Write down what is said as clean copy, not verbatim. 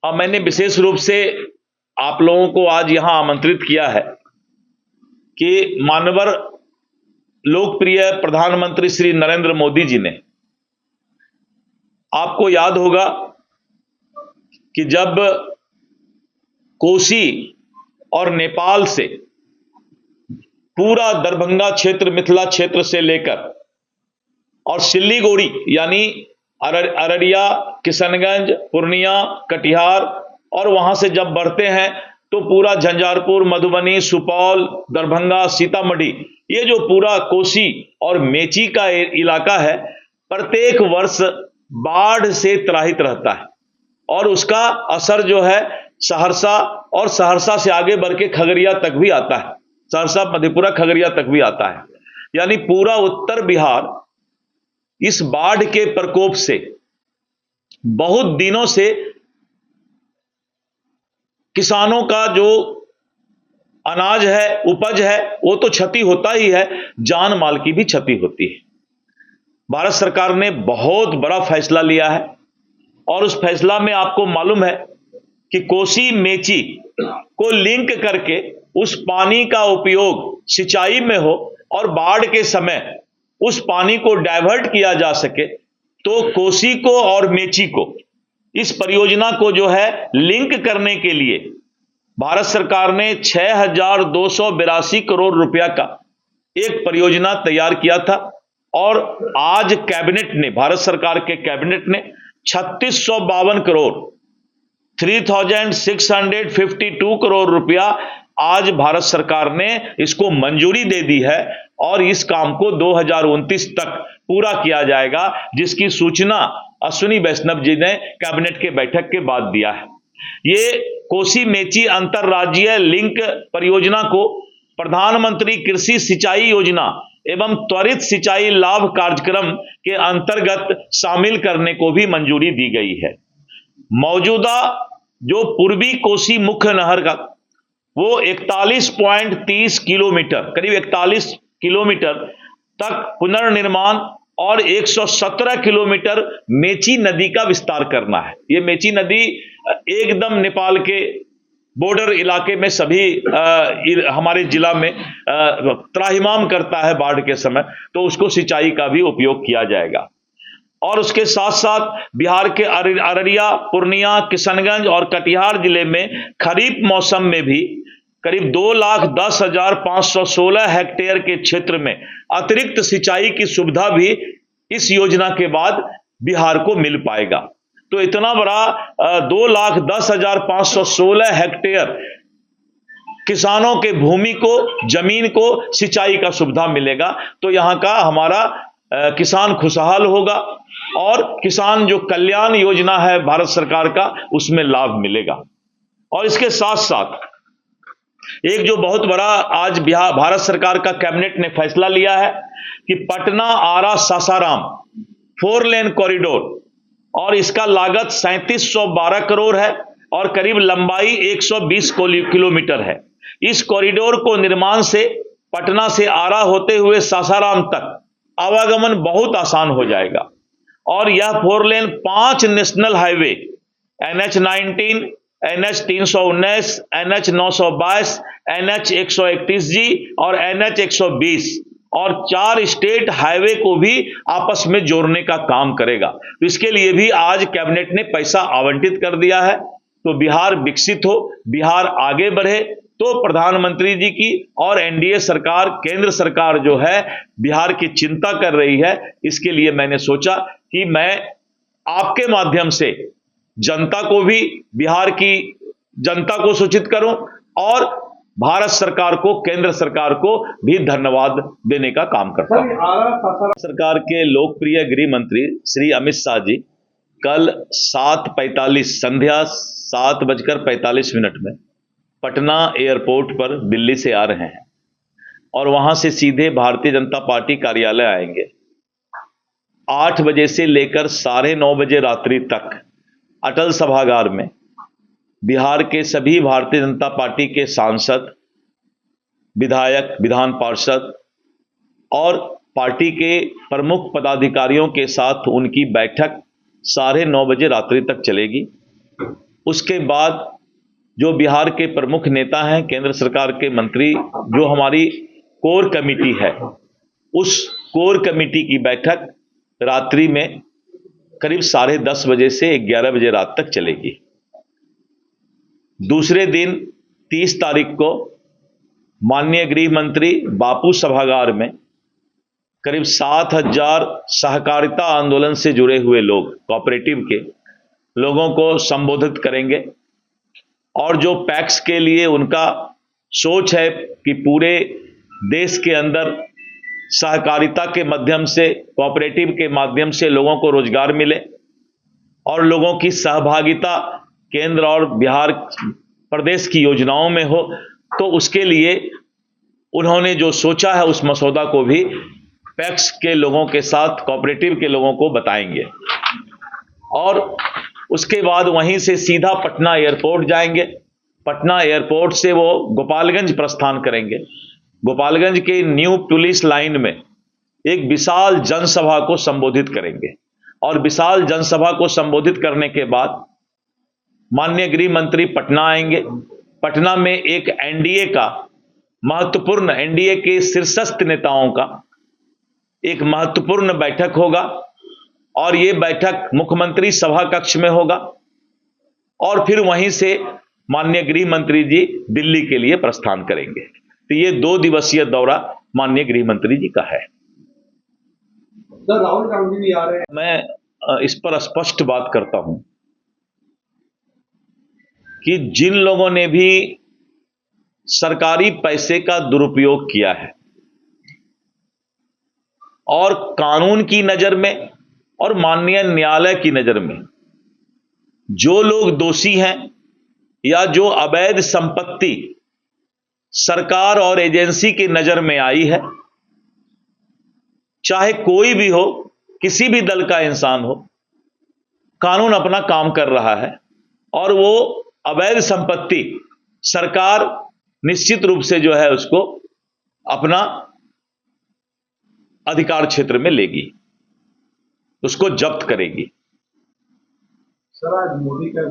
मैंने विशेष रूप से आप लोगों को आज यहां आमंत्रित किया है कि मानवर लोकप्रिय प्रधानमंत्री श्री नरेंद्र मोदी जी ने, आपको याद होगा कि जब कोसी और नेपाल से पूरा दरभंगा क्षेत्र, मिथिला क्षेत्र से लेकर और सिल्लीगुड़ी यानी अररिया, किशनगंज, पूर्णिया, कटिहार और वहां से जब बढ़ते हैं तो पूरा झंझारपुर, मधुबनी, सुपौल, दरभंगा, सीतामढ़ी, ये जो पूरा कोसी और मेची का इलाका है, प्रत्येक वर्ष बाढ़ से त्राहित रहता है और उसका असर जो है सहरसा और सहरसा से आगे बढ़ के खगड़िया तक भी आता है, सहरसा, मधेपुरा, खगड़िया तक भी आता है। यानी पूरा उत्तर बिहार इस बाढ़ के प्रकोप से बहुत दिनों से किसानों का जो अनाज है, उपज है, वो तो क्षति होता ही है, जान माल की भी क्षति होती है। भारत सरकार ने बहुत बड़ा फैसला लिया है और उस फैसला में आपको मालूम है कि कोसी मेची को लिंक करके उस पानी का उपयोग सिंचाई में हो और बाढ़ के समय उस पानी को डाइवर्ट किया जा सके, तो कोसी को और मेची को, इस परियोजना को जो है लिंक करने के लिए भारत सरकार ने 6,282 करोड़ रुपया का एक परियोजना तैयार किया था और आज कैबिनेट ने, भारत सरकार के कैबिनेट ने 3652 करोड़ 3652 करोड़ रुपया आज भारत सरकार ने इसको मंजूरी दे दी है और इस काम को 2029 तक पूरा किया जाएगा, जिसकी सूचना अश्विनी वैष्णव जी ने कैबिनेट के बैठक के बाद दिया है। ये कोसी मेची अंतरराज्यीय लिंक परियोजना को प्रधानमंत्री कृषि सिंचाई योजना एवं त्वरित सिंचाई लाभ कार्यक्रम के अंतर्गत शामिल करने को भी मंजूरी दी गई है। मौजूदा जो पूर्वी कोसी मुख्य नहर का वो 41.30 किलोमीटर, करीब 41 किलोमीटर तक पुनर्निर्माण और 117 किलोमीटर मेची नदी का विस्तार करना है। ये मेची नदी एकदम नेपाल के बॉर्डर इलाके में सभी हमारे जिला में त्राहिमाम करता है बाढ़ के समय, तो उसको सिंचाई का भी उपयोग किया जाएगा। और उसके साथ साथ बिहार के अररिया, पूर्णिया, किशनगंज और कटिहार जिले में खरीफ मौसम में भी करीब 2,10,516 हेक्टेयर के क्षेत्र में अतिरिक्त सिंचाई की सुविधा भी इस योजना के बाद बिहार को मिल पाएगा। तो इतना बड़ा 2,10,516 हेक्टेयर किसानों के भूमि को, जमीन को सिंचाई का सुविधा मिलेगा, तो यहां का हमारा किसान खुशहाल होगा और किसान जो कल्याण योजना है भारत सरकार का, उसमें लाभ मिलेगा। और इसके साथ साथ एक जो बहुत बड़ा आज भारत सरकार का कैबिनेट ने फैसला लिया है कि पटना आरा सासाराम 4 लेन कॉरिडोर, और इसका लागत 3712 करोड़ है और करीब लंबाई 120 किलोमीटर है। इस कॉरिडोर को निर्माण से पटना से आरा होते हुए सासाराम तक आवागमन बहुत आसान हो जाएगा और यह 4 लेन 5 national highway NH-19, NH-319, NH-922, NH-131G और NH-120 और 4 स्टेट हाईवे को भी आपस में जोड़ने का काम करेगा। तो इसके लिए भी आज कैबिनेट ने पैसा आवंटित कर दिया है। तो बिहार विकसित हो, बिहार आगे बढ़े, तो प्रधानमंत्री जी की और एनडीए सरकार, केंद्र सरकार जो है बिहार की चिंता कर रही है। इसके लिए मैंने सोचा कि मैं आपके माध्यम से जनता को भी, बिहार की जनता को सूचित करूं और भारत सरकार को, केंद्र सरकार को भी धन्यवाद देने का काम करता हूं। सरकार के लोकप्रिय गृह मंत्री श्री अमित शाह जी कल 7:45 संध्या 7:45 में पटना एयरपोर्ट पर दिल्ली से आ रहे हैं और वहां से सीधे भारतीय जनता पार्टी कार्यालय आएंगे। 8 बजे से लेकर 9:30 बजे रात्रि तक अटल सभागार में बिहार के सभी भारतीय जनता पार्टी के सांसद, विधायक, विधान पार्षद और पार्टी के प्रमुख पदाधिकारियों के साथ उनकी बैठक 9:30 बजे रात्रि तक चलेगी। उसके बाद जो बिहार के प्रमुख नेता हैं, केंद्र सरकार के मंत्री, जो हमारी कोर कमेटी है, उस कोर कमेटी की बैठक रात्रि में करीब 10:30 बजे से 11 बजे रात तक चलेगी। दूसरे दिन 30 तारीख को माननीय गृह मंत्री बापू सभागार में करीब 7,000 सहकारिता आंदोलन से जुड़े हुए लोग, कोऑपरेटिव के लोगों को संबोधित करेंगे। और जो पैक्स के लिए उनका सोच है कि पूरे देश के अंदर सहकारिता के माध्यम से, कोऑपरेटिव के माध्यम से लोगों को रोजगार मिले और लोगों की सहभागिता केंद्र और बिहार प्रदेश की योजनाओं में हो, तो उसके लिए उन्होंने जो सोचा है उस मसौदा को भी पैक्स के लोगों के साथ, कोऑपरेटिव के लोगों को बताएंगे। और उसके बाद वहीं से सीधा पटना एयरपोर्ट जाएंगे। पटना एयरपोर्ट से वो गोपालगंज प्रस्थान करेंगे। गोपालगंज के न्यू पुलिस लाइन में एक विशाल जनसभा को संबोधित करेंगे। और विशाल जनसभा को संबोधित करने के बाद माननीय गृह मंत्री पटना आएंगे। पटना में एक एनडीए का महत्वपूर्ण, एनडीए के शीर्षस्थ नेताओं का एक महत्वपूर्ण बैठक होगा और यह बैठक मुख्यमंत्री सभा कक्ष में होगा। और फिर वहीं से माननीय गृह मंत्री जी दिल्ली के लिए प्रस्थान करेंगे। तो ये 2 दिवसीय दौरा माननीय गृह मंत्री जी का है। सर, राहुल गांधी भी आ रहे हैं। मैं इस पर स्पष्ट बात करता हूं कि जिन लोगों ने भी सरकारी पैसे का दुरुपयोग किया है और कानून की नजर में और माननीय न्यायालय की नजर में जो लोग दोषी हैं या जो अवैध संपत्ति सरकार और एजेंसी की नजर में आई है, चाहे कोई भी हो, किसी भी दल का इंसान हो, कानून अपना काम कर रहा है और वो अवैध संपत्ति सरकार निश्चित रूप से जो है उसको अपना अधिकार क्षेत्र में लेगी, उसको जब्त करेगी। सर, आज मोदी का